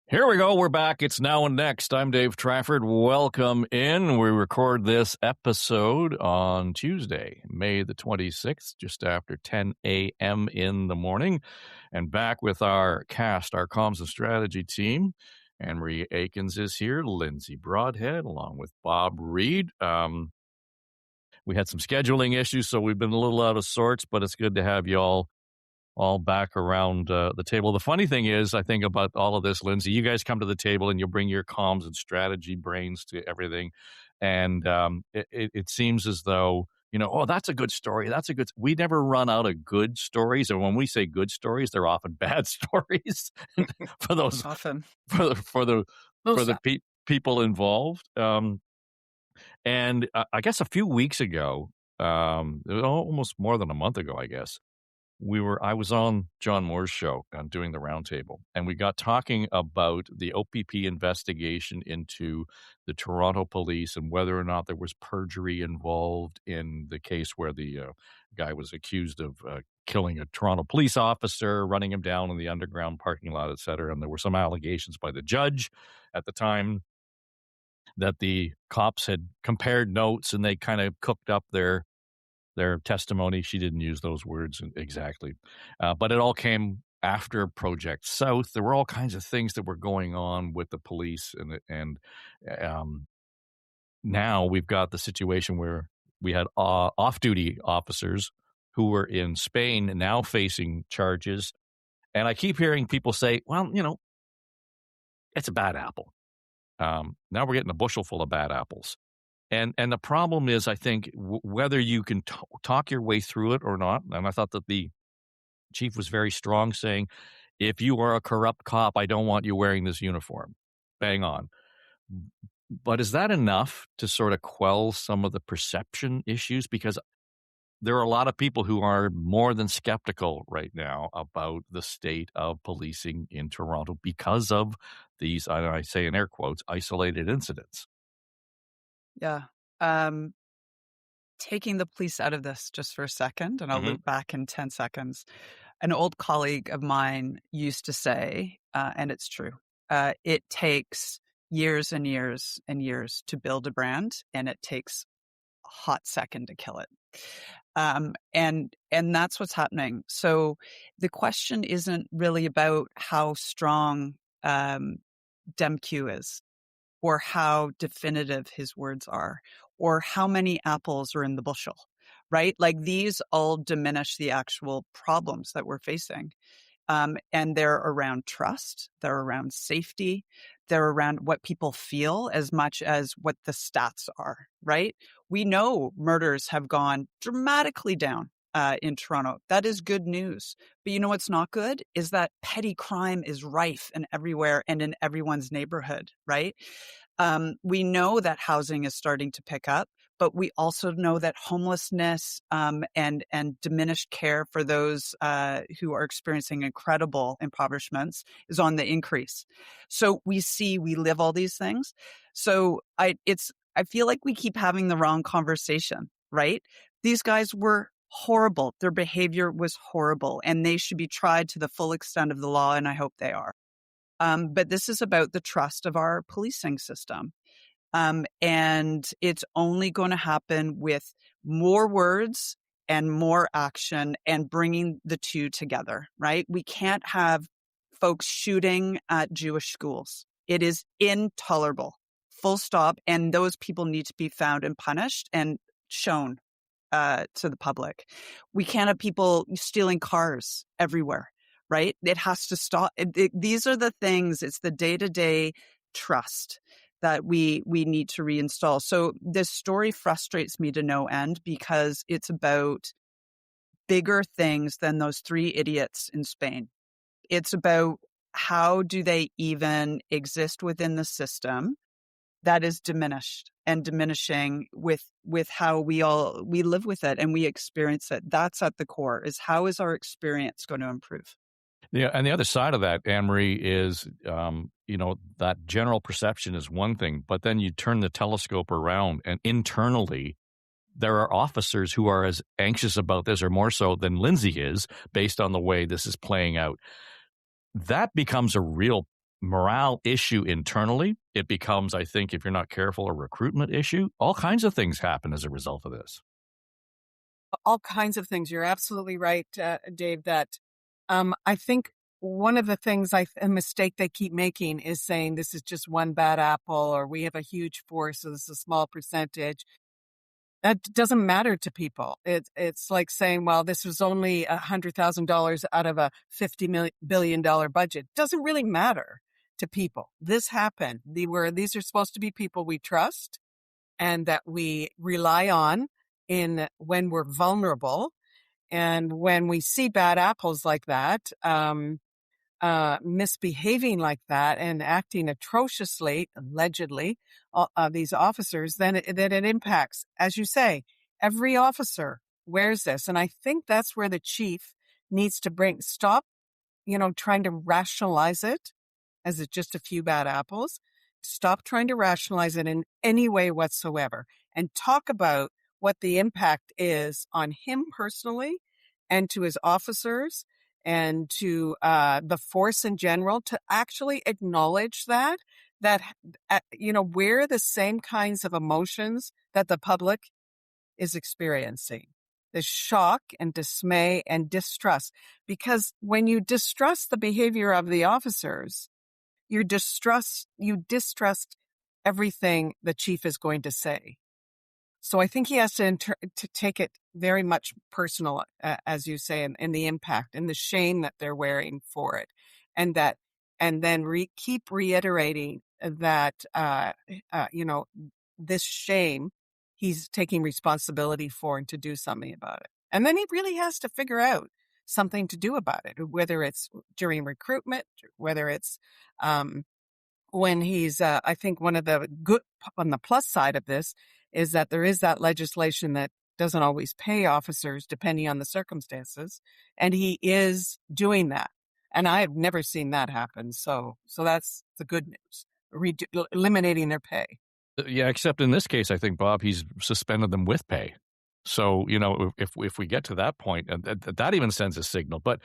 Here we go. We're back. It's Now and Next. I'm Dave Trafford. Welcome in. We record this episode on Tuesday, May the 26th, just after 10 a.m. in the morning. And back with our cast, our comms and strategy team. And Marie Aikins is here, Lindsay Broadhead, along with Bob Reid. We had some scheduling issues, so we've been a little out of sorts, but it's good to have you all back around the table. The funny thing is, I think about all of this, Lindsay, you guys come to the table and you bring your comms and strategy brains to everything. And it seems as though, oh, that's a good story. We never run out of good stories. And when we say good stories, they're often bad stories for those, often for the people involved. And I guess a few weeks ago, it was almost more than a month ago, I guess, I was on John Moore's show doing the roundtable, and we got talking about the OPP investigation into the Toronto police and whether or not there was perjury involved in the case where the guy was accused of killing a Toronto police officer, running him down in the underground parking lot, et cetera. And there were some allegations by the judge at the time that the cops had compared notes and they kind of cooked up their testimony. She didn't use those words exactly. But it all came after Project South. There were all kinds of things that were going on with the police. And now we've got the situation where we had off-duty officers who were in Spain now facing charges. And I keep hearing people say, well, it's a bad apple. Now we're getting a bushel full of bad apples. And the problem is, I think, whether you can talk your way through it or not. And I thought that the chief was very strong, saying, if you are a corrupt cop, I don't want you wearing this uniform. Bang on. But is that enough to sort of quell some of the perception issues? Because there are a lot of people who are more than skeptical right now about the state of policing in Toronto because of these, I say in air quotes, isolated incidents. Yeah. Taking the police out of this just for a second, and I'll loop back in 10 seconds. An old colleague of mine used to say, and it's true, it takes years and years and years to build a brand, and it takes a hot second to kill it. And that's what's happening. So the question isn't really about how strong DemQ is, or how definitive his words are, or how many apples are in the bushel, right? Like these all diminish the actual problems that we're facing. And they're around trust, they're around safety, they're around what people feel as much as what the stats are, right? We know murders have gone dramatically down in Toronto. That is good news. But you know what's not good is that petty crime is rife and everywhere and in everyone's neighborhood, right? We know that housing is starting to pick up, but we also know that homelessness and diminished care for those who are experiencing incredible impoverishments is on the increase. So we live all these things. So I feel like we keep having the wrong conversation, right? These guys were horrible. Their behavior was horrible, and they should be tried to the full extent of the law, and I hope they are. But this is about the trust of our policing system. And it's only going to happen with more words and more action and bringing the two together, right? We can't have folks shooting at Jewish schools. It is intolerable, full stop. And those people need to be found and punished and shown to the public. We can't have people stealing cars everywhere, right? It has to stop. These are the things, it's the day-to-day trust that we need to reinstall. So this story frustrates me to no end because it's about bigger things than those three idiots in Spain. It's about how do they even exist within the system that is diminished and diminishing with how we live with it and we experience it. That's at the core, is how is our experience going to improve? Yeah, and the other side of that, Anne-Marie, is, that general perception is one thing, but then you turn the telescope around and internally there are officers who are as anxious about this or more so than Lindsay is based on the way this is playing out. That becomes a real morale issue internally. It becomes, I think, if you're not careful, a recruitment issue. All kinds of things happen as a result of this. All kinds of things. You're absolutely right, Dave, that I think one of the things, a mistake they keep making is saying this is just one bad apple, or we have a huge force, so this is a small percentage. That doesn't matter to people. It's like saying, well, this was only $100,000 out of a $50 billion budget. Doesn't really matter to people. This happened. These are supposed to be people we trust and that we rely on when we're vulnerable. And when we see bad apples like that, misbehaving like that and acting atrociously, allegedly, these officers, then it impacts, as you say, every officer wears this. And I think that's where the chief needs to stop, trying to rationalize it as it's just a few bad apples. Stop trying to rationalize it in any way whatsoever and talk about what the impact is on him personally and to his officers and to the force in general, to actually acknowledge that we're the same kinds of emotions that the public is experiencing. The shock and dismay and distrust. Because when you distrust the behavior of the officers, you distrust everything the chief is going to say. So I think he has to take it very much personal, as you say, and the impact and the shame that they're wearing for it, and then keep reiterating that this shame he's taking responsibility for and to do something about it. And then he really has to figure out something to do about it, whether it's during recruitment, whether it's when he's, I think one of the good on the plus side of this is that there is that legislation that doesn't always pay officers depending on the circumstances. And he is doing that. And I have never seen that happen. So that's the good news, eliminating their pay. Yeah, except in this case, I think, Bob, he's suspended them with pay. So, if we get to that point, that even sends a signal. But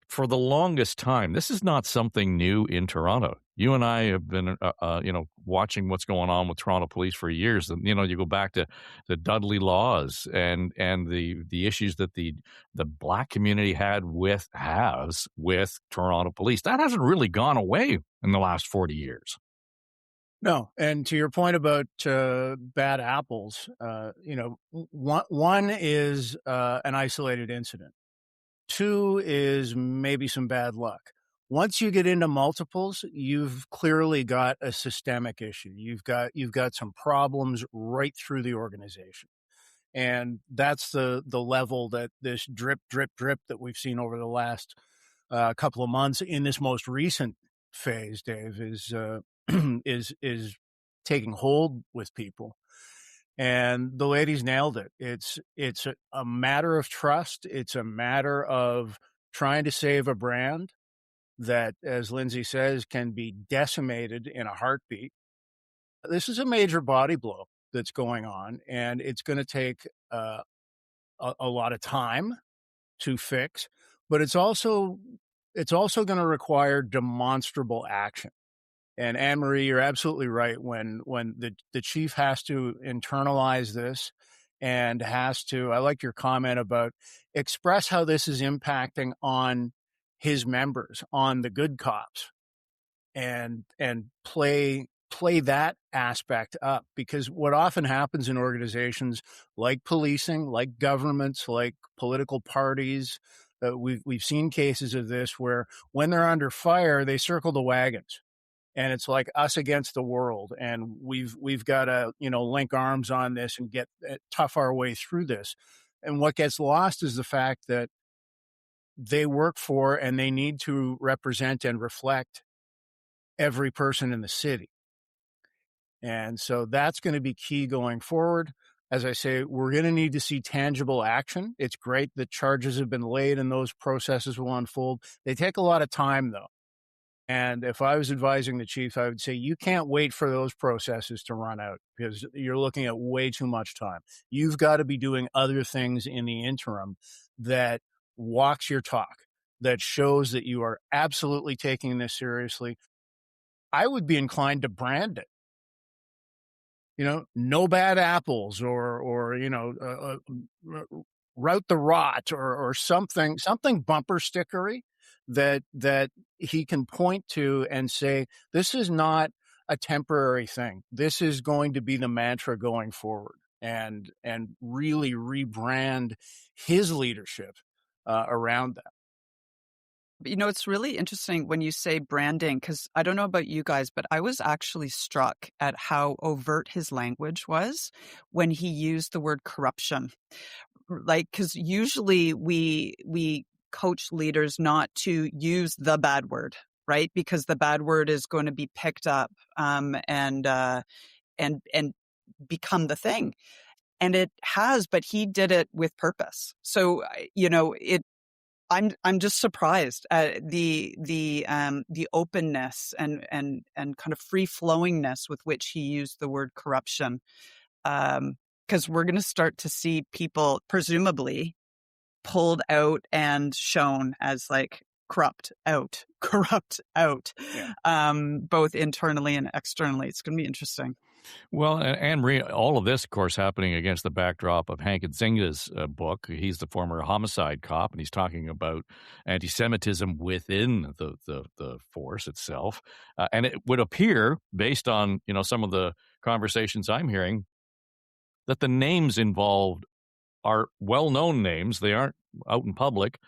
for the longest time, this is not something new in Toronto. You and I have been, watching what's going on with Toronto police for years. And, you go back to the Dudley laws and the issues that the Black community has with Toronto police. That hasn't really gone away in the last 40 years. No, and to your point about bad apples, one is an isolated incident. Two is maybe some bad luck. Once you get into multiples, you've clearly got a systemic issue. You've got some problems right through the organization. And that's the level that this drip that we've seen over the last couple of months in this most recent phase, Dave, is is taking hold with people. And the ladies nailed it. It's a matter of trust. It's a matter of trying to save a brand that, as Lindsay says, can be decimated in a heartbeat. This is a major body blow that's going on, and it's going to take a lot of time to fix, but it's also going to require demonstrable action. And Anne-Marie, you're absolutely right. When the chief has to internalize this and has to, I like your comment about express how this is impacting on his members, on the good cops, and play that aspect up. Because what often happens in organizations like policing, like governments, like political parties, we've seen cases of this where when they're under fire, they circle the wagons. And it's like us against the world. And we've got to, link arms on this and get tough our way through this. And what gets lost is the fact that they work for and they need to represent and reflect every person in the city. And so that's going to be key going forward. As I say, we're going to need to see tangible action. It's great that charges have been laid and those processes will unfold. They take a lot of time, though. And if I was advising the chief, I would say you can't wait for those processes to run out because you're looking at way too much time. You've got to be doing other things in the interim that walks your talk, that shows that you are absolutely taking this seriously. I would be inclined to brand it. No bad apples, or route the rot, or something bumper stickery that he can point to and say, this is not a temporary thing. This is going to be the mantra going forward, and really rebrand his leadership around that. It's really interesting when you say branding, because I don't know about you guys, but I was actually struck at how overt his language was when he used the word corruption. Because usually we coach leaders not to use the bad word, right? Because the bad word is going to be picked up and become the thing. And it has, but he did it with purpose. So, I'm just surprised at the openness and kind of free flowingness with which he used the word corruption. Because we're going to start to see people presumably pulled out and shown as like corrupt out, Yeah. both internally and externally. It's going to be interesting. Well, and Marie, all of this, of course, happening against the backdrop of Hank Nzinga's book. He's the former homicide cop, and he's talking about anti-Semitism within the force itself. And it would appear, based on some of the conversations I'm hearing, that the names involved are well-known names. They aren't out in public,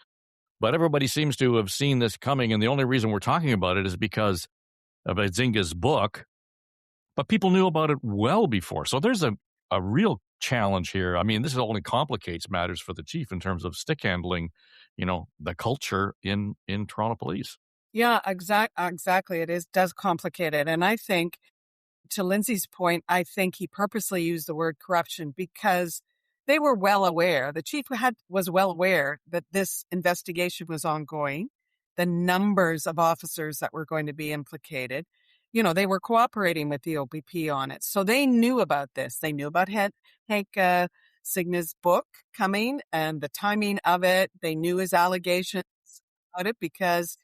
but everybody seems to have seen this coming. And the only reason we're talking about it is because of Nzinga's book. But people knew about it well before. So there's a real challenge here. I mean, this only complicates matters for the chief in terms of stick handling, the culture in Toronto Police. Yeah, exactly. Does complicate it. And I think, to Lindsay's point, I think he purposely used the word corruption because they were well aware. The chief was well aware that this investigation was ongoing, the numbers of officers that were going to be implicated. They were cooperating with the OPP on it. So they knew about this. They knew about Hank Nzinga's book coming and the timing of it. They knew his allegations about it because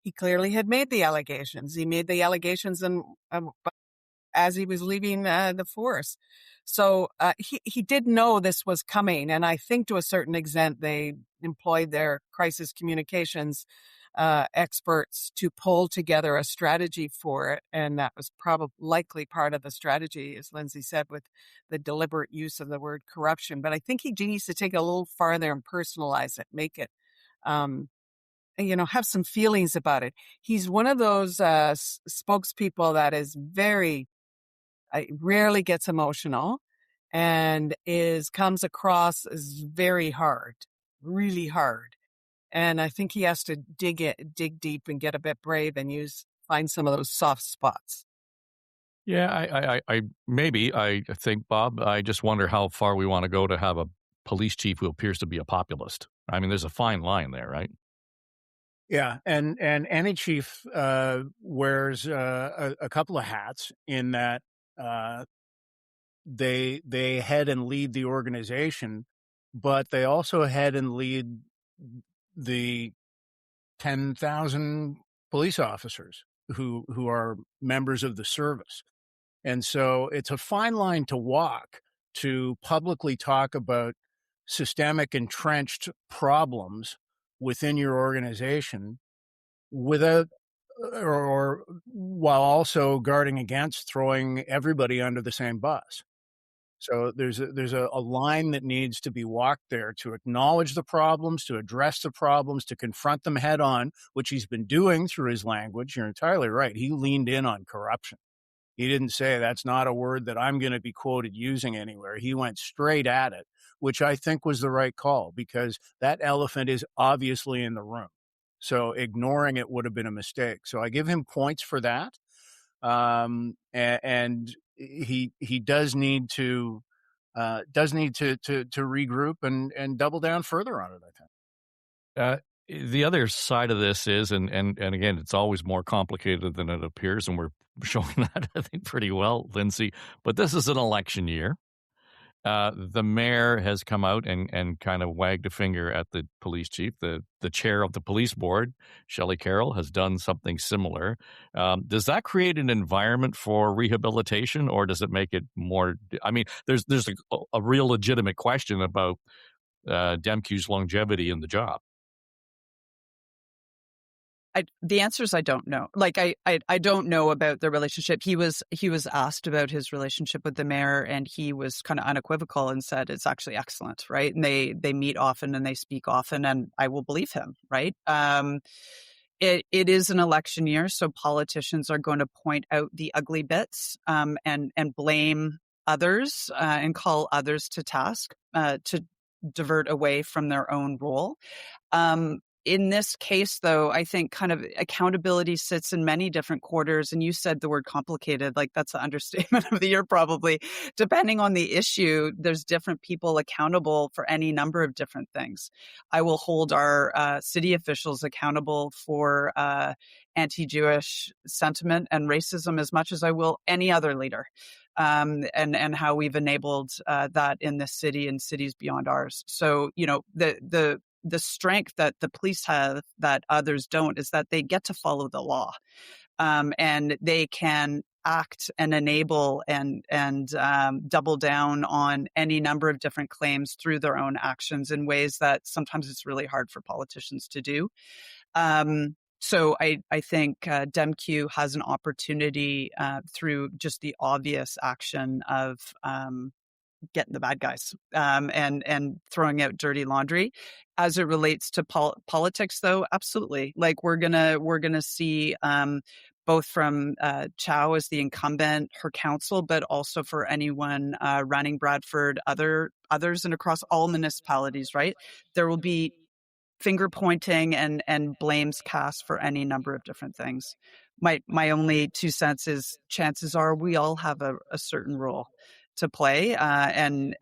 he clearly had made the allegations. He made the allegations as he was leaving the force. So he did know this was coming. And I think to a certain extent, they employed their crisis communications experts to pull together a strategy for it. And that was likely part of the strategy, as Lindsay said, with the deliberate use of the word corruption. But I think he needs to take it a little farther and personalize it, make it, have some feelings about it. He's one of those spokespeople that is rarely gets emotional and comes across as very hard, really hard. And I think he has to dig deep and get a bit brave and find some of those soft spots. Yeah, I think, Bob, I just wonder how far we want to go to have a police chief who appears to be a populist. I mean, there's a fine line there, right? Yeah, and any chief wears a couple of hats in that they head and lead the organization, but they also head and lead the 10,000 police officers who are members of the service. And so it's a fine line to walk to publicly talk about systemic entrenched problems within your organization without or while also guarding against throwing everybody under the same bus. So there's a line that needs to be walked there to acknowledge the problems, to address the problems, to confront them head on, which he's been doing through his language. You're entirely right. He leaned in on corruption. He didn't say that's not a word that I'm going to be quoted using anywhere. He went straight at it, which I think was the right call because that elephant is obviously in the room. So ignoring it would have been a mistake. So I give him points for that. And he does need to regroup and double down further on it, I think. The other side of this is, and again, it's always more complicated than it appears, and we're showing that, I think, pretty well, Lindsay. But this is an election year. the mayor has come out and kind of wagged a finger at the police chief. The chair of the police board, Shelley Carroll, has done something similar. Does that create an environment for rehabilitation, or does it make it more? I mean, there's a real legitimate question about Demkiew's longevity in the job. The answer is I don't know. Like I don't know about the relationship. He was asked about his relationship with the mayor, and he was kind of unequivocal and said it's actually excellent, right? And they meet often and they speak often, and I will believe him, right? It is an election year, so politicians are going to point out the ugly bits and blame others and call others to task to divert away from their own role. In this case, though, I think kind of accountability sits in many different quarters. And you said the word complicated, like that's the understatement of the year, probably. Depending on the issue, there's different people accountable for any number of different things. I will hold our city officials accountable for anti-Jewish sentiment and racism as much as I will any other leader. And how we've enabled that in this city and cities beyond ours. So, you know, the strength that the police have that others don't is that they get to follow the law, and they can act and enable and double down on any number of different claims through their own actions in ways that sometimes it's really hard for politicians to do. So I think Demkiw has an opportunity through just the obvious action of getting the bad guys and throwing out dirty laundry. As it relates to politics, though, absolutely. Like we're gonna see both from Chow as the incumbent, her council, but also for anyone running Bradford, others, and across all municipalities. Right, there will be finger pointing and blames cast for any number of different things. My only 2 cents is chances are we all have a certain role to play, and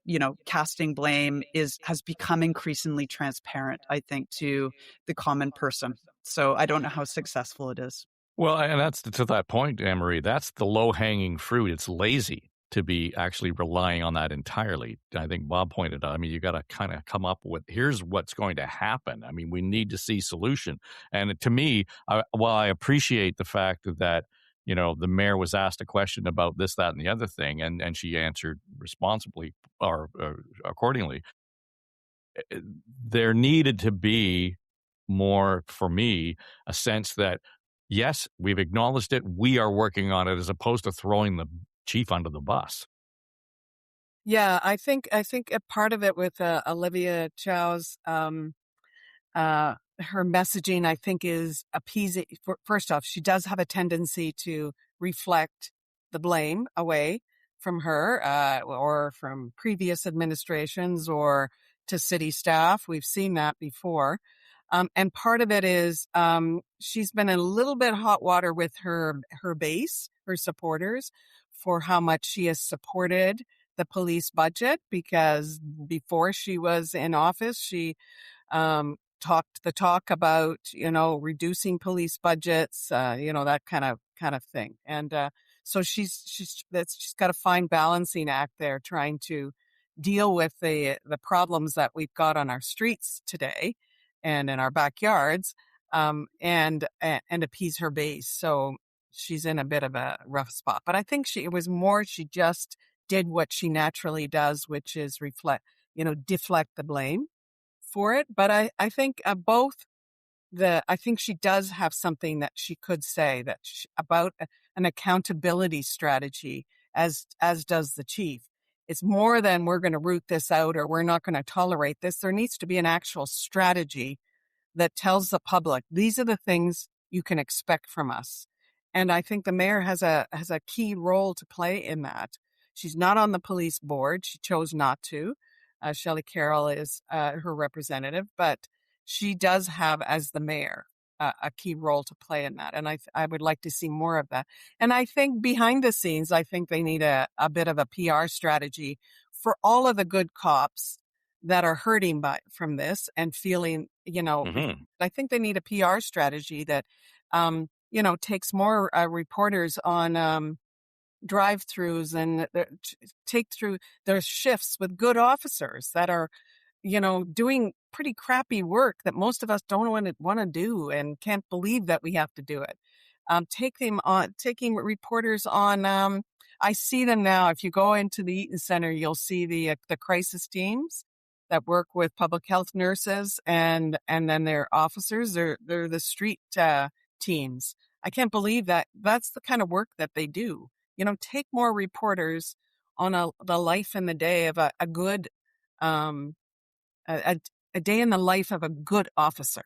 you know, casting blame has become increasingly transparent, I think, to the common person. So I don't know how successful it is. Well, and that's to that point, Anne-Marie, that's the low-hanging fruit. It's lazy to be actually relying on that entirely. I think Bob pointed out, I mean, you got to kind of come up with, here's what's going to happen. I mean, we need to see solution. And to me, while I appreciate the fact that, you know, the mayor was asked a question about this, that, and the other thing, and she answered responsibly or accordingly, there needed to be more, for me, a sense that, yes, we've acknowledged it, we are working on it, as opposed to throwing the chief under the bus. Yeah, I think a part of it with Olivia Chow's her messaging, I think, is appeasing. First off, she does have a tendency to reflect the blame away from her or from previous administrations or to city staff. We've seen that before. And part of it is she's been in a little bit hot water with her base, her supporters, for how much she has supported the police budget, because before she was in office, she talked the talk about, you know, reducing police budgets, you know, that kind of thing. And so she's got a fine balancing act there, trying to deal with the problems that we've got on our streets today and in our backyards, and appease her base. So she's in a bit of a rough spot. But I think she just did what she naturally does, which is deflect the blame for it. But I think I think she does have something that she could say about an accountability strategy, as does the chief. It's more than we're going to root this out or we're not going to tolerate this. There needs to be an actual strategy that tells the public, these are the things you can expect from us. And I think the mayor has a key role to play in that. She's not on the police board. She chose not to. Shelley Carroll is her representative, but she does have, as the mayor, a key role to play in that. And I would like to see more of that. And I think behind the scenes, I think they need a bit of a PR strategy for all of the good cops that are hurting from this and feeling, you know, I think they need a PR strategy that, you know, takes more reporters on, drive-throughs and take through their shifts with good officers that are, doing pretty crappy work that most of us don't want to do and can't believe that we have to do it. Taking reporters on, I see them now. If you go into the Eaton Center, you'll see the crisis teams that work with public health nurses and then their officers. They're the street teams. I can't believe that that's the kind of work that they do. Take more reporters on the life and the day of a good, a day in the life of a good officer.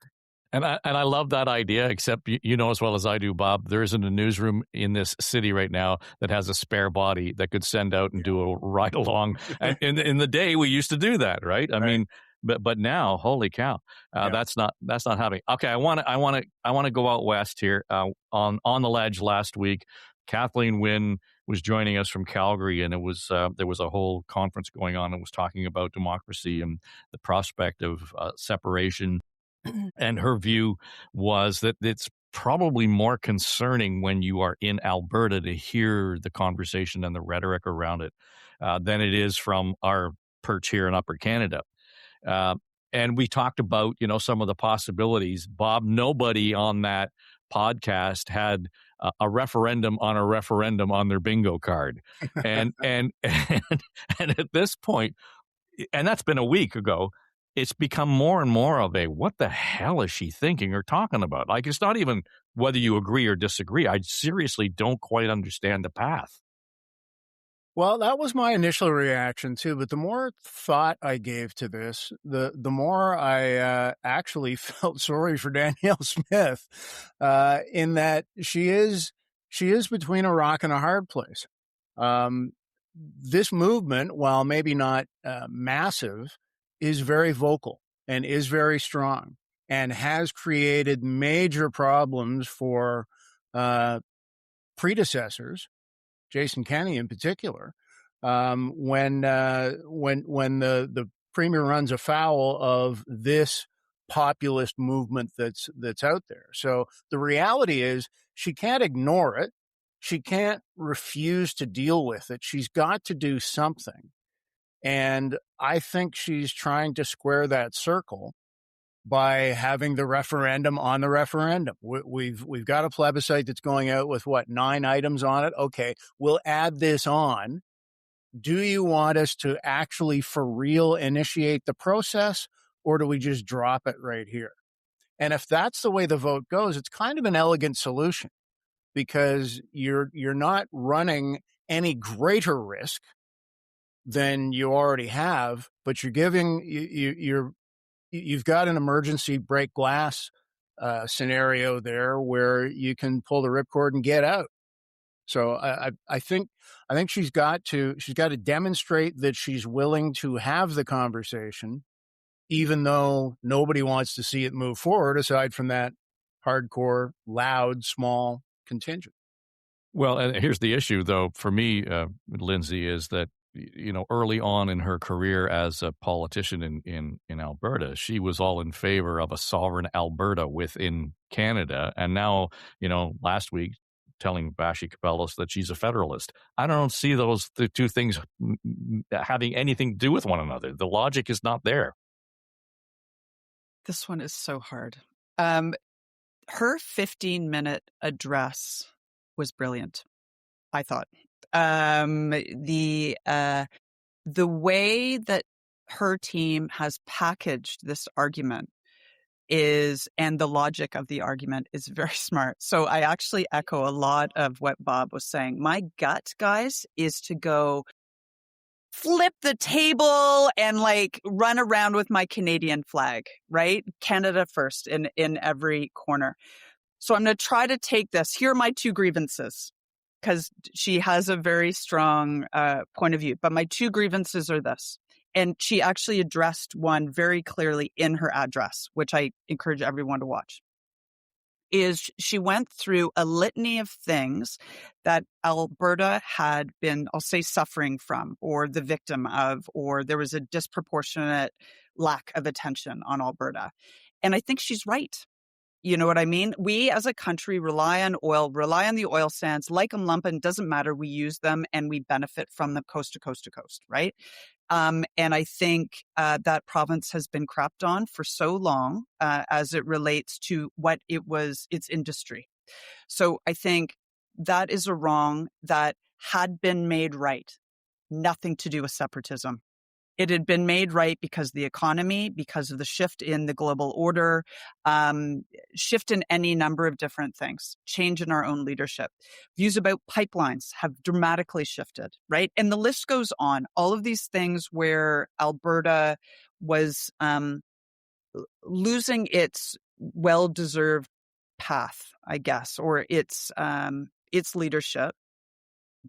And I love that idea, except you know as well as I do, Bob, there isn't a newsroom in this city right now that has a spare body that could send out and do a ride along. And in the day, we used to do that, right? I mean, but now, holy cow, that's not happening. Okay, I want to go out west here. On the ledge last week, Kathleen Wynne was joining us from Calgary, and it was there was a whole conference going on and was talking about democracy and the prospect of separation. And her view was that it's probably more concerning when you are in Alberta to hear the conversation and the rhetoric around it than it is from our perch here in Upper Canada. And we talked about, some of the possibilities. Bob, nobody on that podcast had a referendum on their bingo card. And at this point, and that's been a week ago, it's become more and more of a, what the hell is she thinking or talking about? Like, it's not even whether you agree or disagree. I seriously don't quite understand the path. Well, that was my initial reaction too. But the more thought I gave to this, the more I actually felt sorry for Danielle Smith, in that she is between a rock and a hard place. This movement, while maybe not massive, is very vocal and is very strong and has created major problems for predecessors, Jason Kenney in particular, when the premier runs afoul of this populist movement that's out there. So the reality is she can't ignore it. She can't refuse to deal with it. She's got to do something. And I think she's trying to square that circle by having the referendum on the referendum. We've got a plebiscite that's going out with 9 items on it. Okay, we'll add this on. Do you want us to actually for real initiate the process, or do we just drop it right here? And if that's the way the vote goes, it's kind of an elegant solution, because you're not running any greater risk than you already have, but you're giving you've got an emergency break glass scenario there where you can pull the ripcord and get out. So I think she's got to demonstrate that she's willing to have the conversation, even though nobody wants to see it move forward aside from that hardcore, loud, small contingent. Well, and here's the issue, though, for me, Lindsay, is that early on in her career as a politician in Alberta, she was all in favor of a sovereign Alberta within Canada. And now, last week, telling Bashi Capellos that she's a Federalist. I don't see the two things having anything to do with one another. The logic is not there. This one is so hard. Her 15-minute address was brilliant, I thought. The way that her team has packaged this argument and the logic of the argument is very smart. So I actually echo a lot of what Bob was saying. My gut, guys, is to go flip the table and run around with my Canadian flag, right? Canada first in every corner. So I'm going to try to take this. Here are my 2 grievances, because she has a very strong point of view. But my 2 grievances are this. And she actually addressed one very clearly in her address, which I encourage everyone to watch. Is she went through a litany of things that Alberta had been, I'll say, suffering from, or the victim of, or there was a disproportionate lack of attention on Alberta. And I think she's right. You know what I mean? We as a country rely on oil, rely on the oil sands, like them, lump 'em, doesn't matter. We use them and we benefit from them coast to coast to coast, right? And I think that province has been crapped on for so long as it relates to what it was, its industry. So I think that is a wrong that had been made right. Nothing to do with separatism. It had been made right because of the economy, because of the shift in the global order, shift in any number of different things, change in our own leadership. Views about pipelines have dramatically shifted, right? And the list goes on. All of these things where Alberta was losing its well-deserved path, I guess, or its leadership.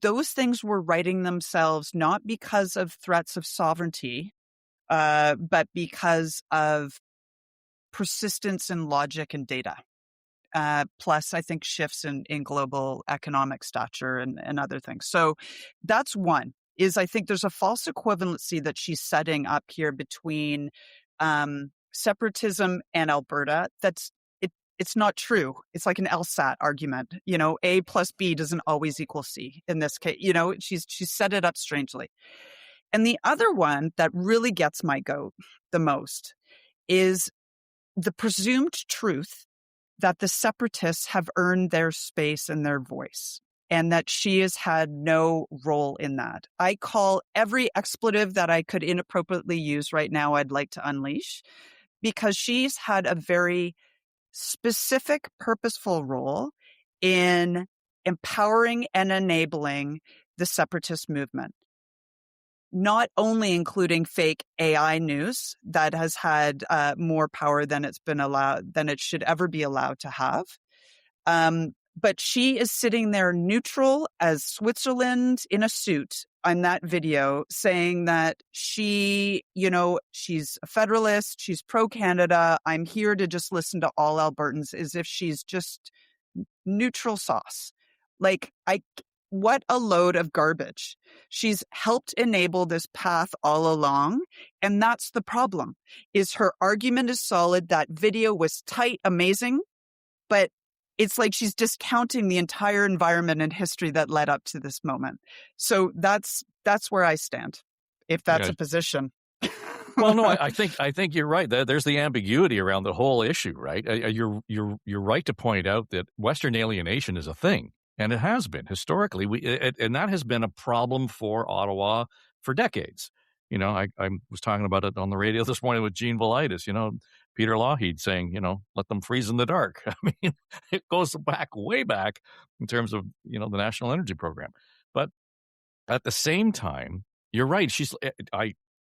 Those things were righting themselves not because of threats of sovereignty, but because of persistence in logic and data. Plus, I think shifts in global economic stature and other things. So that's one, is I think there's a false equivalency that she's setting up here between separatism and Alberta. It's not true. It's like an LSAT argument. You know, A plus B doesn't always equal C in this case. You know, she's set it up strangely. And the other one that really gets my goat the most is the presumed truth that the separatists have earned their space and their voice, and that she has had no role in that. I call every expletive that I could inappropriately use right now, I'd like to unleash, because she's had a very specific, purposeful role in empowering and enabling the separatist movement. Not only including fake AI news that has had more power than it should ever be allowed to have. But she is sitting there neutral as Switzerland in a suit on that video, saying that she's a Federalist, she's pro-Canada, I'm here to just listen to all Albertans, as if she's just neutral sauce. What a load of garbage. She's helped enable this path all along. And that's the problem, is her argument is solid. That video was tight, amazing, but it's like she's discounting the entire environment and history that led up to this moment. So that's where I stand, if that's a position. Well, no, I think you're right. There's the ambiguity around the whole issue, right? You're right to point out that Western alienation is a thing, and it has been historically. And that has been a problem for Ottawa for decades. You know, I was talking about it on the radio this morning with Gene Velitis. You know, Peter Lougheed saying, you know, let them freeze in the dark. I mean, it goes way back in terms of, you know, the National Energy Program. But at the same time, you're right.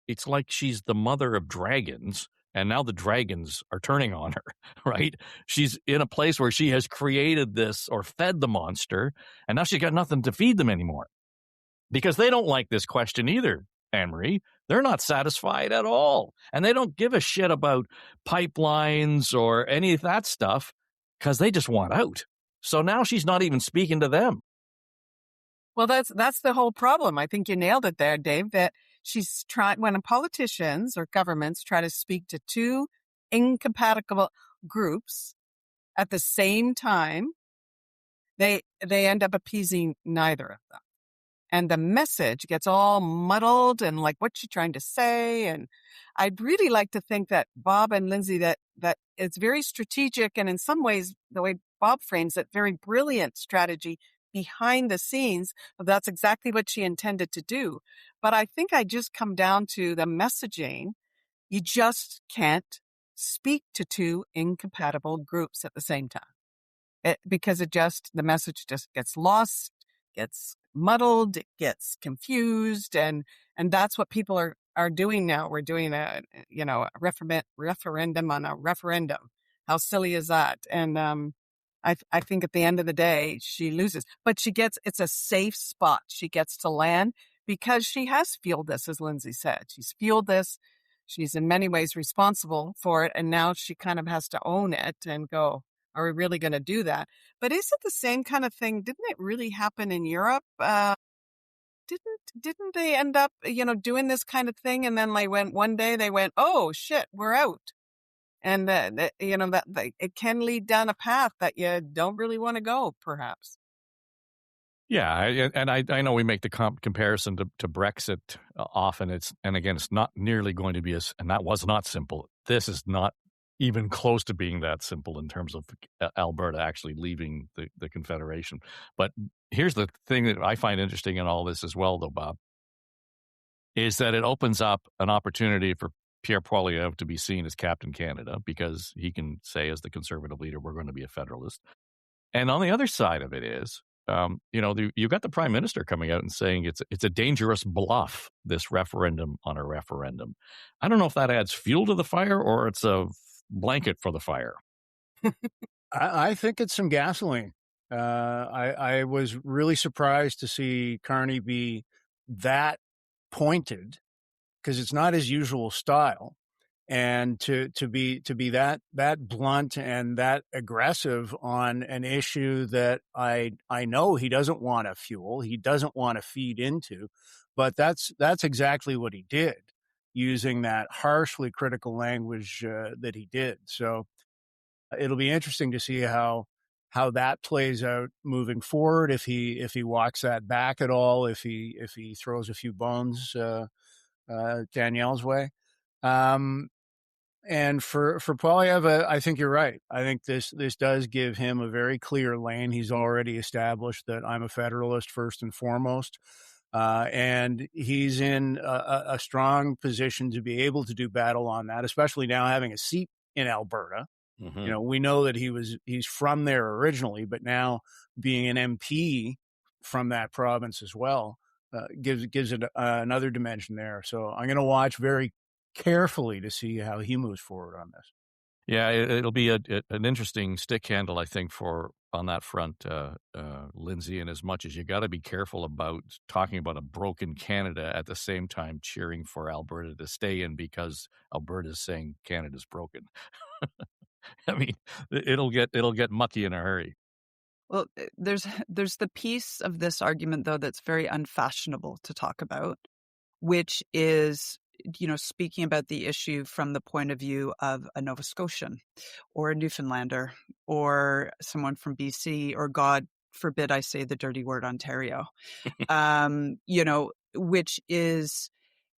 It's like she's the mother of dragons, and now the dragons are turning on her, right? She's in a place where she has created this or fed the monster, and now she's got nothing to feed them anymore. Because they don't like this question either, Anne-Marie. They're not satisfied at all. And they don't give a shit about pipelines or any of that stuff because they just want out. So now she's not even speaking to them. Well, that's the whole problem. I think you nailed it there, Dave, that she's trying, when politicians or governments try to speak to two incompatible groups at the same time, they end up appeasing neither of them. And the message gets all muddled and like, what's she trying to say? And I'd really like to think that Bob and Lindsay, that it's very strategic, and in some ways, the way Bob frames it, very brilliant strategy behind the scenes. That's exactly what she intended to do. But I think I just come down to the messaging. You just can't speak to two incompatible groups at the same time. Because the message just gets lost, gets muddled, it gets confused, and that's what people are doing now. We're doing a referendum on a referendum. How silly is that? And I think at the end of the day, she loses, but it's a safe spot she gets to land because she has fueled this, as Lindsay said. She's fueled this. She's in many ways responsible for it, and now she kind of has to own it and go, are we really going to do that? But is it the same kind of thing? Didn't it really happen in Europe? Didn't they end up, doing this kind of thing? And then one day they went, oh shit, we're out. And that it can lead down a path that you don't really want to go, perhaps. Yeah, and I know we make the comparison to Brexit often. Again, it's not nearly going to be and that was not simple. This is not even close to being that simple in terms of Alberta actually leaving the Confederation. But here's the thing that I find interesting in all this as well, though, Bob, is that it opens up an opportunity for Pierre Poilievre to be seen as Captain Canada, because he can say, as the Conservative leader, we're going to be a Federalist. And on the other side of it is, you've got the Prime Minister coming out and saying it's a dangerous bluff, this referendum on a referendum. I don't know if that adds fuel to the fire or it's a blanket for the fire. I think it's some gasoline. I was really surprised to see Carney be that pointed, because it's not his usual style, and to be that blunt and that aggressive on an issue that I know he doesn't want to fuel, he doesn't want to feed into, but that's exactly what he did, using that harshly critical language that he did. So it'll be interesting to see how that plays out moving forward, if he walks that back at all, if he throws a few bones Danielle's way. And for Poilievre, I think you're right. I think this does give him a very clear lane. He's already established that I'm a Federalist first and foremost. And he's in a strong position to be able to do battle on that, especially now having a seat in Alberta. Mm-hmm. We know that he's from there originally, but now being an MP from that province as well gives it another dimension there. So I'm going to watch very carefully to see how he moves forward on this. Yeah, it'll be an interesting stick handle, I think, on that front, Lindsay. And as much as you got to be careful about talking about a broken Canada at the same time cheering for Alberta to stay in because Alberta is saying Canada's broken. I mean, it'll get mucky in a hurry. Well, there's the piece of this argument, though, that's very unfashionable to talk about, which is, speaking about the issue from the point of view of a Nova Scotian or a Newfoundlander or someone from BC, or God forbid I say the dirty word Ontario, which is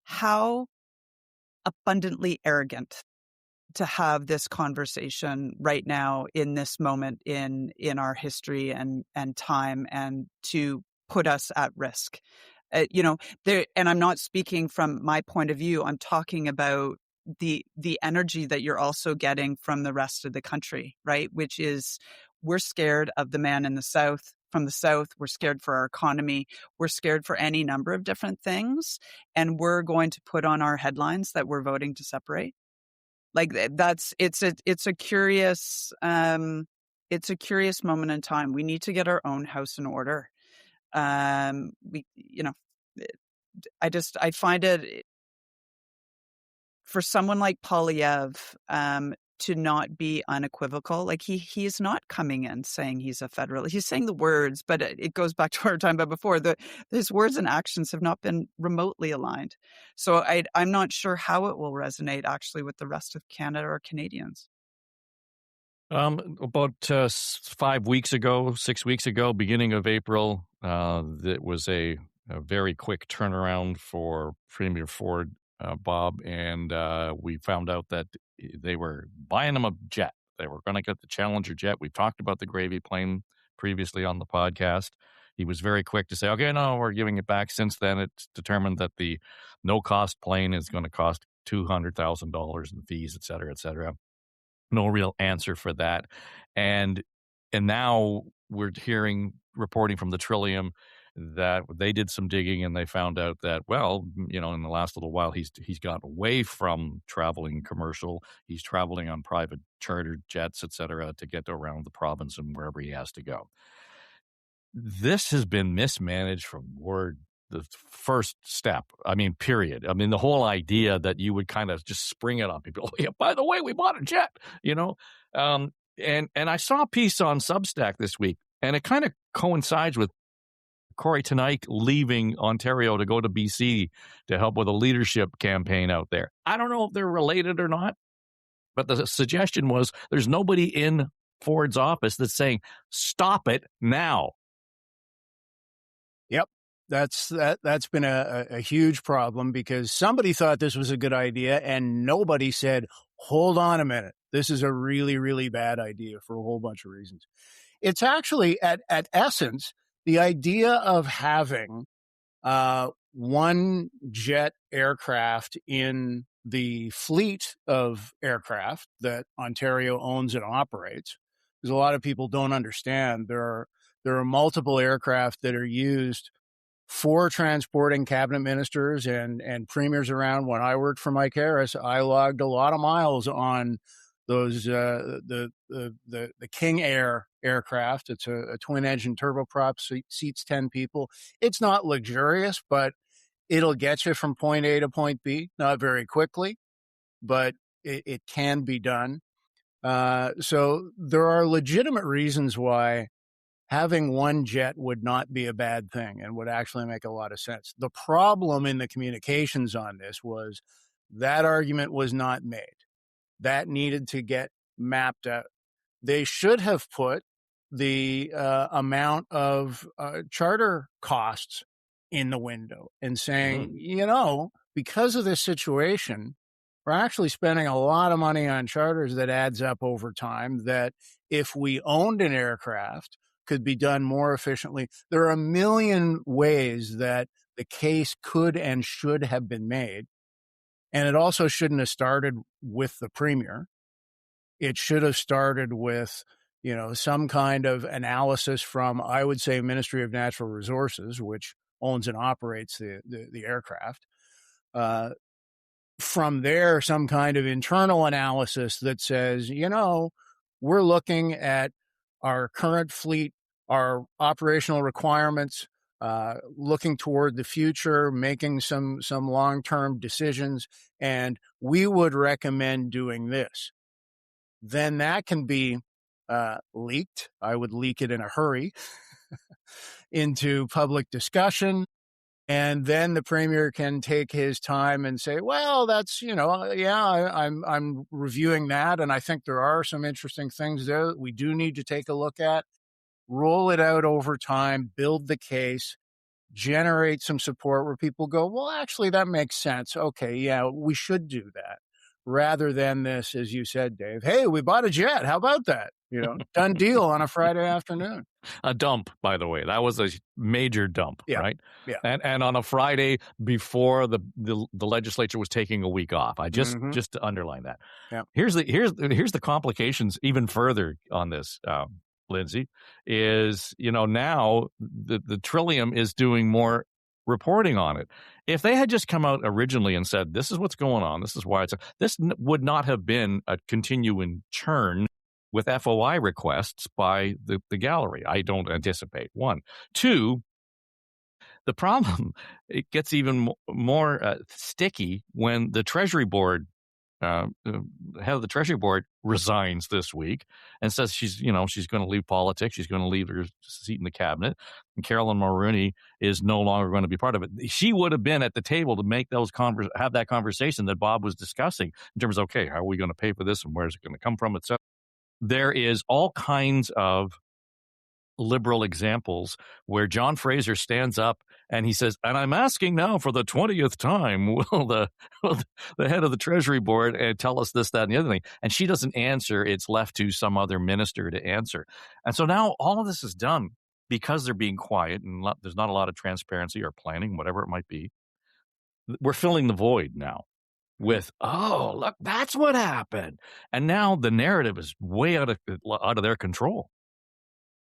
how abundantly arrogant to have this conversation right now in this moment in our history and time, and to put us at risk. And I'm not speaking from my point of view. I'm talking about the energy that you're also getting from the rest of the country, right? Which is, we're scared of the man in the South. From the South, we're scared for our economy. We're scared for any number of different things. And we're going to put on our headlines that we're voting to separate. Like it's a curious moment in time. We need to get our own house in order. I find it, for someone like Poilievre, to not be unequivocal. Like he is not coming in saying he's a Federalist. He's saying the words, but it goes back to what we were talking about before. His words and actions have not been remotely aligned. So I'm not sure how it will resonate actually with the rest of Canada or Canadians. About 6 weeks ago, beginning of April, it was a very quick turnaround for Premier Ford, Bob, and we found out that they were buying him a jet. They were going to get the Challenger jet. We talked about the gravy plane previously on the podcast. He was very quick to say, okay, no, we're giving it back. Since then, it's determined that the no-cost plane is going to cost $200,000 in fees, et cetera, et cetera. No real answer for that. And now we're reporting from the Trillium that they did some digging and they found out that, well, in the last little while, he's got away from traveling commercial. He's traveling on private charter jets, et cetera, to get around the province and wherever he has to go. This has been mismanaged from the first step. I mean, period. I mean, the whole idea that you would kind of just spring it on people. Oh, yeah, by the way, we bought a jet, And I saw a piece on Substack this week, and it kind of coincides with Corey Tenike leaving Ontario to go to BC to help with a leadership campaign out there. I don't know if they're related or not, But the suggestion was there's nobody in Ford's office that's saying, stop it now. Yep. That's been a huge problem because somebody thought this was a good idea and nobody said, hold on a minute. This is a really, really bad idea for a whole bunch of reasons. It's actually at essence, the idea of having one jet aircraft in the fleet of aircraft that Ontario owns and operates, because a lot of people don't understand there are multiple aircraft that are used for transporting cabinet ministers and premiers around. When I worked for Mike Harris, I logged a lot of miles on those the King Air aircraft. It's a twin engine turboprop, seats 10 people. It's not luxurious, but it'll get you from point A to point B, not very quickly, but it can be done. So there are legitimate reasons why having one jet would not be a bad thing and would actually make a lot of sense. The problem in the communications on this was that argument was not made. That needed to get mapped out. They should have put the amount of charter costs in the window and saying, because of this situation, we're actually spending a lot of money on charters that adds up over time, that if we owned an aircraft, could be done more efficiently. There are a million ways that the case could and should have been made. And it also shouldn't have started with the premier. It should have started with, some kind of analysis from, I would say, Ministry of Natural Resources, which owns and operates the aircraft. From there, some kind of internal analysis that says, we're looking at our current fleet, our operational requirements, looking toward the future, making some long-term decisions, and we would recommend doing this. Then that can be leaked. I would leak it in a hurry into public discussion. And then the premier can take his time and say, well, that's, I'm reviewing that. And I think there are some interesting things there that we do need to take a look at. Roll it out over time, build the case, generate some support where people go, well, actually, that makes sense. Okay, yeah, we should do that. Rather than this, as you said, Dave, hey, we bought a jet. How about that? Done deal on a Friday afternoon. A dump, by the way. That was a major dump, right? Yeah. And on a Friday before the legislature was taking a week off. I just to underline that. Yeah. Here's the complications even further on this, Lindsay, is now the Trillium is doing more reporting on it. If they had just come out originally and said, this is what's going on, this is why this would not have been a continuing churn with FOI requests by the gallery. I don't anticipate. 1. 2, the problem, it gets even more sticky when the Treasury Board, the head of the Treasury Board resigns this week and says she's going to leave politics. She's going to leave her seat in the cabinet. And Carolyn Mulroney is no longer going to be part of it. She would have been at the table to make have that conversation that Bob was discussing in terms of, okay, how are we going to pay for this and where's it going to come from, etc. There is all kinds of liberal examples where John Fraser stands up and he says, and I'm asking now for the 20th time, will the head of the Treasury Board tell us this, that, and the other thing? And she doesn't answer. It's left to some other minister to answer. And so now all of this is done because they're being quiet and there's not a lot of transparency or planning, whatever it might be. We're filling the void now with, oh, look, that's what happened. And now the narrative is way out of their control.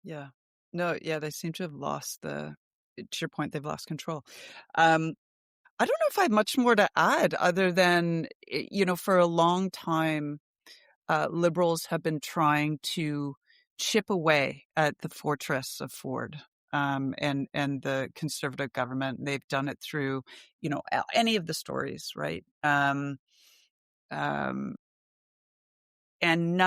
Yeah. No, yeah, they seem to have lost to your point, they've lost control. I don't know if I have much more to add other than, for a long time, Liberals have been trying to chip away at the fortress of Ford. And the Conservative government, they've done it through, any of the stories, right? And none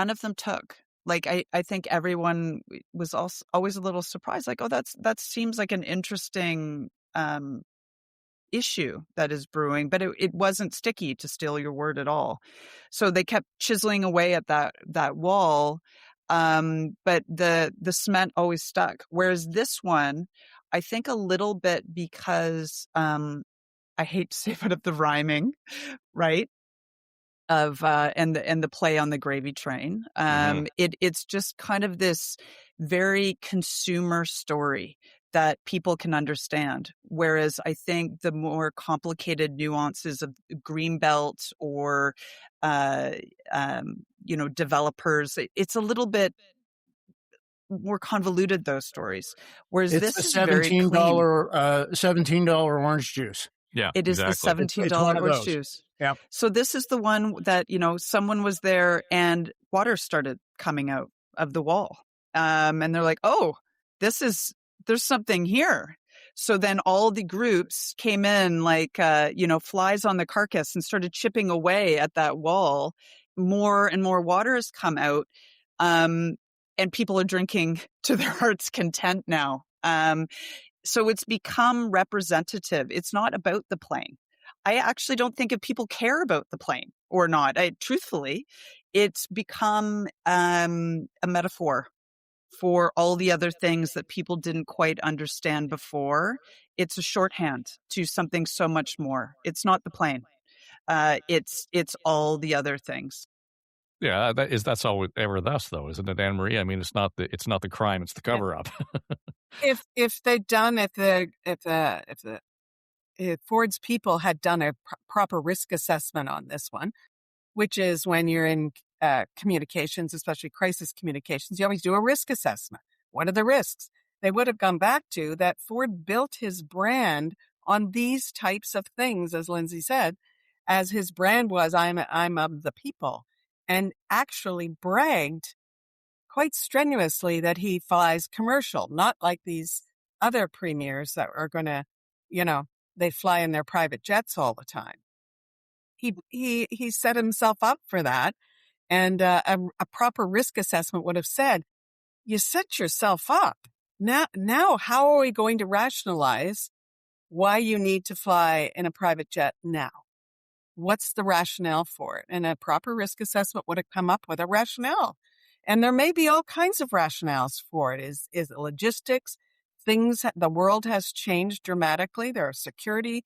of them took. Like, I think everyone was also always a little surprised, like, oh, that seems like an interesting issue that is brewing, but it wasn't sticky, to steal your word, at all. So they kept chiseling away at that wall, but the cement always stuck. Whereas this one, I think a little bit because I hate to say it, but of the rhyming, right? Of and the play on the gravy train. It's just kind of this very consumer story that people can understand. Whereas I think the more complicated nuances of Greenbelt or developers, it's a little bit more convoluted, those stories. Whereas It's this the is very clean. $17 orange juice. Yeah, It is exactly. the $17 It's one of orange those. juice. Yeah. So this is the one that, someone was there and water started coming out of the wall. And they're like, oh, there's something here. So then all the groups came in like, flies on the carcass and started chipping away at that wall. More and more water has come out. And people are drinking to their heart's content now. So it's become representative. It's not about the plane. I actually don't think if people care about the plane or not. Truthfully, it's become a metaphor for all the other things that people didn't quite understand before. It's a shorthand to something so much more. It's not the plane. It's all the other things. Yeah, that's all ever thus, though, isn't it, Anne Marie? I mean, it's not the crime; it's the cover up. If they'd done if Ford's people had done a proper risk assessment on this one, which is when you're in communications, especially crisis communications, you always do a risk assessment. What are the risks? They would have gone back to that Ford built his brand on these types of things, as Lindsay said, as his brand was, I'm of the people, and actually bragged quite strenuously that he flies commercial, not like these other premiers that are going to, they fly in their private jets all the time. He set himself up for that. And a proper risk assessment would have said, you set yourself up. Now, how are we going to rationalize why you need to fly in a private jet now? What's the rationale for it? And a proper risk assessment would have come up with a rationale. And there may be all kinds of rationales for it. Is it logistics? The world has changed dramatically. There are security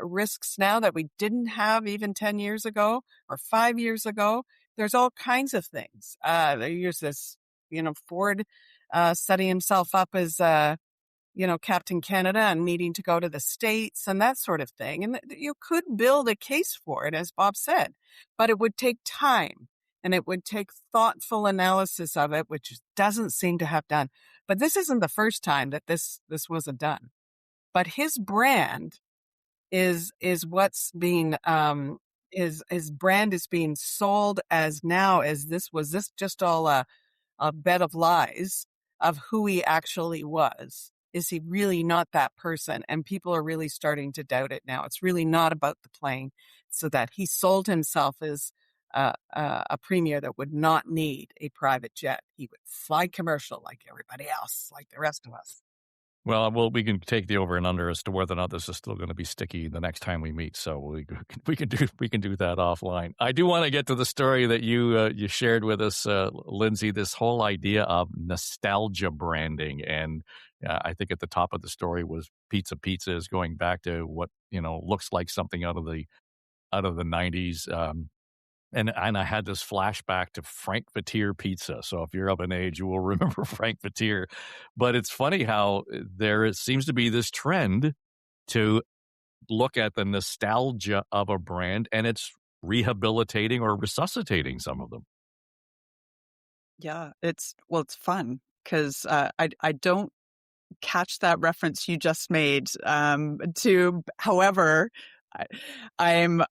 risks now that we didn't have even 10 years ago or 5 years ago. There's all kinds of things. There's this, Ford setting himself up as, Captain Canada and needing to go to the States and that sort of thing. And you could build a case for it, as Bob said, but it would take time and it would take thoughtful analysis of it, which doesn't seem to have done. But this isn't the first time that this wasn't done. But his brand is what's being his brand is being sold as now as this just all a bed of lies of who he actually was. Is he really not that person? And people are really starting to doubt it now. It's really not about the plane. So that he sold himself as a premier that would not need a private jet. He would fly commercial like everybody else, like the rest of us. Well, we can take the over and under as to whether or not this is still going to be sticky the next time we meet. So we can do that offline. I do want to get to the story that you shared with us, Lindsay. This whole idea of nostalgia branding, and I think at the top of the story was Pizza is going back to what looks like something out of the 90s. And I had this flashback to Frank Fatier pizza. So if you're of an age, you will remember Frank Fatier. But it's funny how there seems to be this trend to look at the nostalgia of a brand, and it's rehabilitating or resuscitating some of them. Yeah, it's fun because I don't catch that reference you just made. However, I'm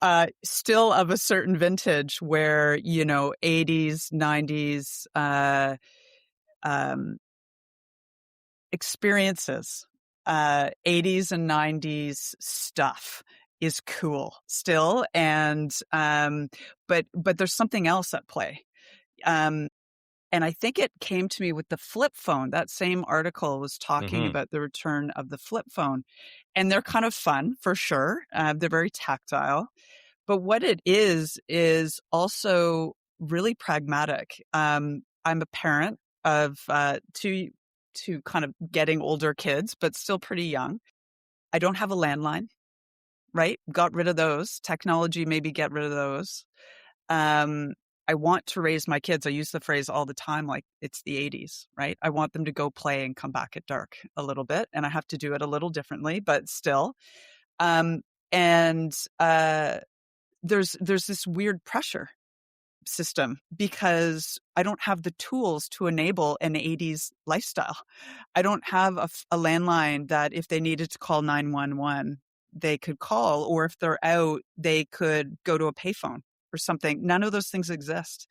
still of a certain vintage where 80s, 90s experiences, 80s and 90s stuff is cool still, and but there's something else at play. And And I think it came to me with the flip phone. That same article was talking about the return of the flip phone. And they're kind of fun, for sure. They're very tactile. But what it is also really pragmatic. I'm a parent of two kind of getting older kids, but still pretty young. I don't have a landline, right? Got rid of those. Technology, maybe get rid of those. I want to raise my kids. I use the phrase all the time, like it's the 80s, right? I want them to go play and come back at dark a little bit. And I have to do it a little differently, but still. There's this weird pressure system because I don't have the tools to enable an 80s lifestyle. I don't have a landline that if they needed to call 911, they could call, or if they're out, they could go to a payphone or something. None of those things exist.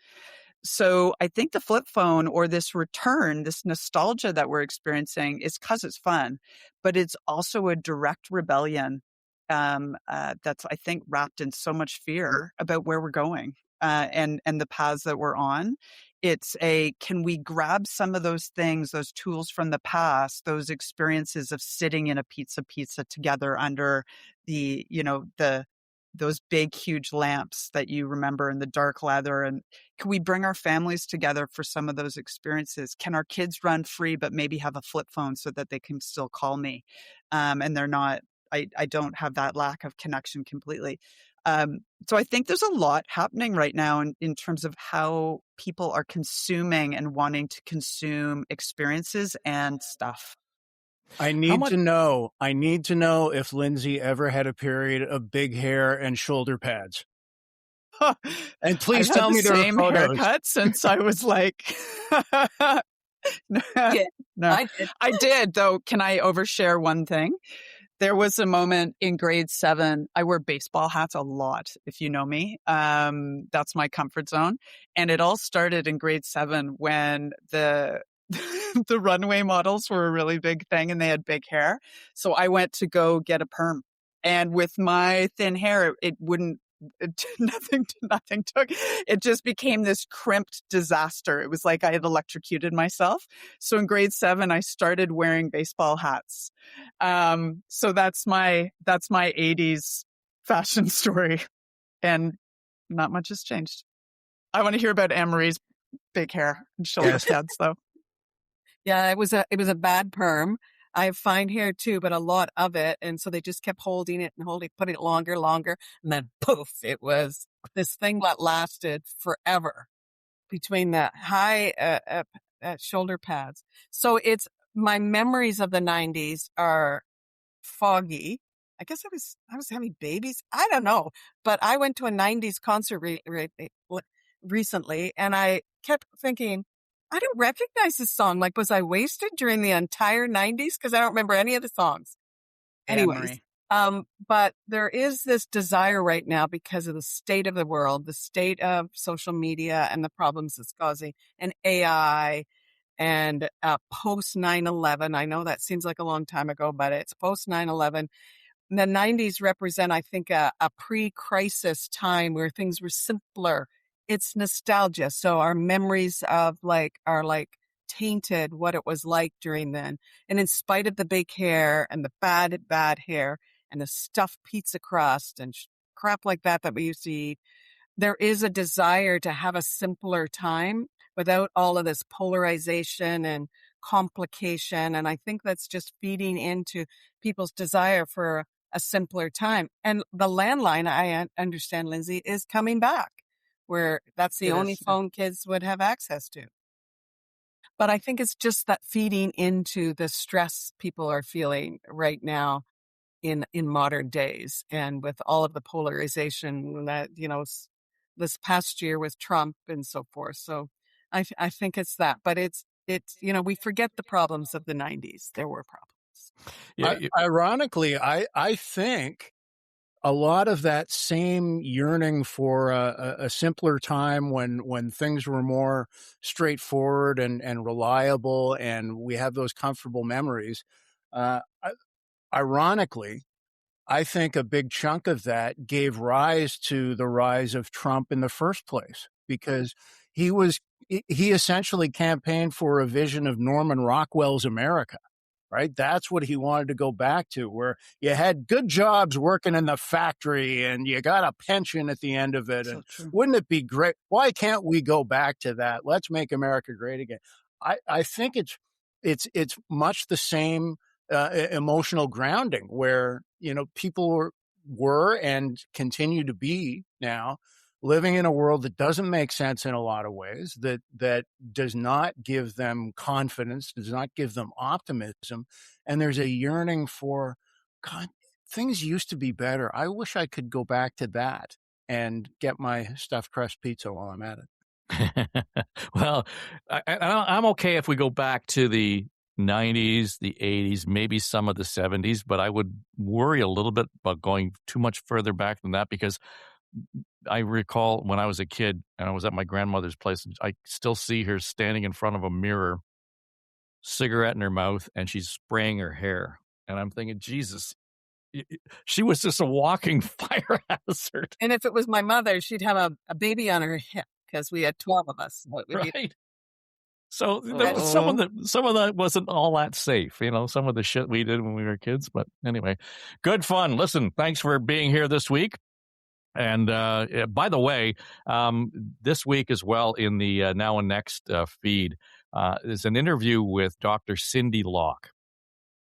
So I think the flip phone, or this return, this nostalgia that we're experiencing, is because it's fun, but it's also a direct rebellion that's, I think, wrapped in so much fear about where we're going and the paths that we're on. It's can we grab some of those things, those tools from the past, those experiences of sitting in a pizza together under those big, huge lamps that you remember in the dark leather. And can we bring our families together for some of those experiences? Can our kids run free, but maybe have a flip phone so that they can still call me? And they're not, I don't have that lack of connection completely. So I think there's a lot happening right now in terms of how people are consuming and wanting to consume experiences and stuff. I need to know if Lindsay ever had a period of big hair and shoulder pads. And please tell me there are photos. I've had the same haircut since I was like... No, I did, though. Can I overshare one thing? There was a moment in grade 7. I wear baseball hats a lot, if you know me. That's my comfort zone. And it all started in grade 7 when the runway models were a really big thing and they had big hair. So I went to go get a perm. And with my thin hair, nothing took. It just became this crimped disaster. It was like I had electrocuted myself. So in grade 7, I started wearing baseball hats. So that's my 80s fashion story, and not much has changed. I want to hear about Anne-Marie's big hair and shoulder pads, though. Yeah, it was a bad perm. I have fine hair too, but a lot of it. And so they just kept holding it, putting it longer. And then poof, it was this thing that lasted forever between the high shoulder pads. So my memories of the 90s are foggy. I guess I was having babies. I don't know, but I went to a 90s concert recently, and I kept thinking, I don't recognize this song. Like, was I wasted during the entire 90s? Because I don't remember any of the songs. Anyways, but there is this desire right now because of the state of the world, the state of social media and the problems it's causing, and AI, and post 9/11. I know that seems like a long time ago, but it's post 9/11. The 90s represent, I think, a pre-crisis time where things were simpler. It's nostalgia. So our memories are tainted what it was like during then. And in spite of the big hair and the bad hair and the stuffed pizza crust and crap like that we used to eat, there is a desire to have a simpler time without all of this polarization and complication. And I think that's just feeding into people's desire for a simpler time. And the landline, I understand, Lindsay, is coming back, where that's the only phone kids would have access to. But I think it's just that feeding into the stress people are feeling right now in modern days, and with all of the polarization that, this past year with Trump and so forth. So I think it's that, but it's we forget the problems of the 90s. There were problems. Yeah, ironically, I think a lot of that same yearning for a simpler time when things were more straightforward and reliable, and we have those comfortable memories. Ironically, I think a big chunk of that gave rise to the rise of Trump in the first place, because he essentially campaigned for a vision of Norman Rockwell's America. Right? That's what he wanted to go back to, where you had good jobs working in the factory and you got a pension at the end of it. So and true. Wouldn't it be great? Why can't we go back to that? Let's make America great again. I think it's much the same emotional grounding where, people were and continue to be now living in a world that doesn't make sense in a lot of ways, that does not give them confidence, does not give them optimism. And there's a yearning for, God, things used to be better. I wish I could go back to that and get my stuffed crust pizza while I'm at it. Well, I'm okay if we go back to the 90s, the 80s, maybe some of the 70s, but I would worry a little bit about going too much further back than that, because I recall when I was a kid and I was at my grandmother's place, I still see her standing in front of a mirror, cigarette in her mouth, and she's spraying her hair. And I'm thinking, Jesus, she was just a walking fire hazard. And if it was my mother, she'd have a baby on her hip because we had 12 of us. Right. So some of that wasn't all that safe, some of the shit we did when we were kids. But anyway, good fun. Listen, thanks for being here this week. And by the way, this week as well in the Now and Next feed is an interview with Dr. Cindy Locke.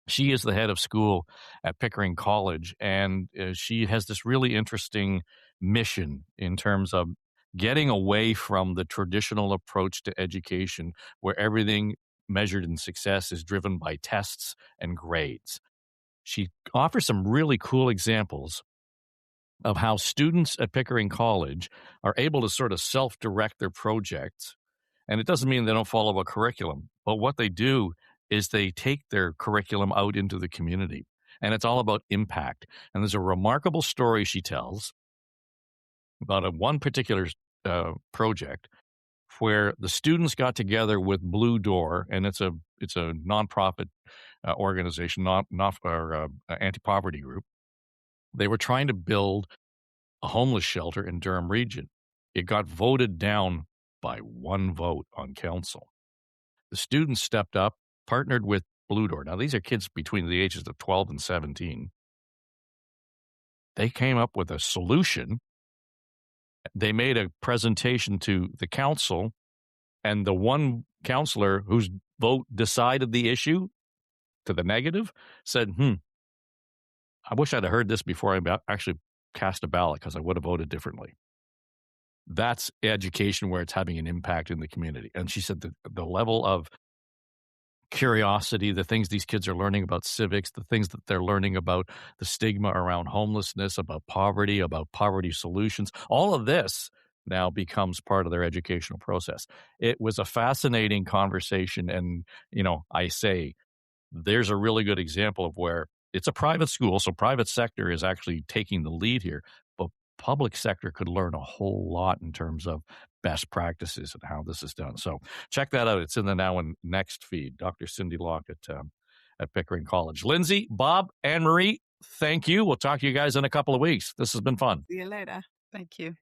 She is the head of school at Pickering College, and she has this really interesting mission in terms of getting away from the traditional approach to education where everything measured in success is driven by tests and grades. She offers some really cool examples of how students at Pickering College are able to sort of self-direct their projects. And it doesn't mean they don't follow a curriculum, but what they do is they take their curriculum out into the community. And it's all about impact. And there's a remarkable story she tells about one particular project where the students got together with Blue Door, and it's a nonprofit organization, anti-poverty group. They were trying to build a homeless shelter in Durham region. It got voted down by one vote on council. The students stepped up, partnered with Blue Door. Now, these are kids between the ages of 12 and 17. They came up with a solution. They made a presentation to the council, and the one counselor whose vote decided the issue to the negative said, I wish I'd have heard this before I actually cast a ballot, because I would have voted differently. That's education where it's having an impact in the community. And she said the level of curiosity, the things these kids are learning about civics, the things that they're learning about the stigma around homelessness, about poverty solutions, all of this now becomes part of their educational process. It was a fascinating conversation. And, I say there's a really good example of where it's a private school, so private sector is actually taking the lead here, but public sector could learn a whole lot in terms of best practices and how this is done. So check that out. It's in the Now and Next feed. Dr. Cindy Locke at Pickering College. Lindsay, Bob, Anne Marie, thank you. We'll talk to you guys in a couple of weeks. This has been fun. See you later. Thank you.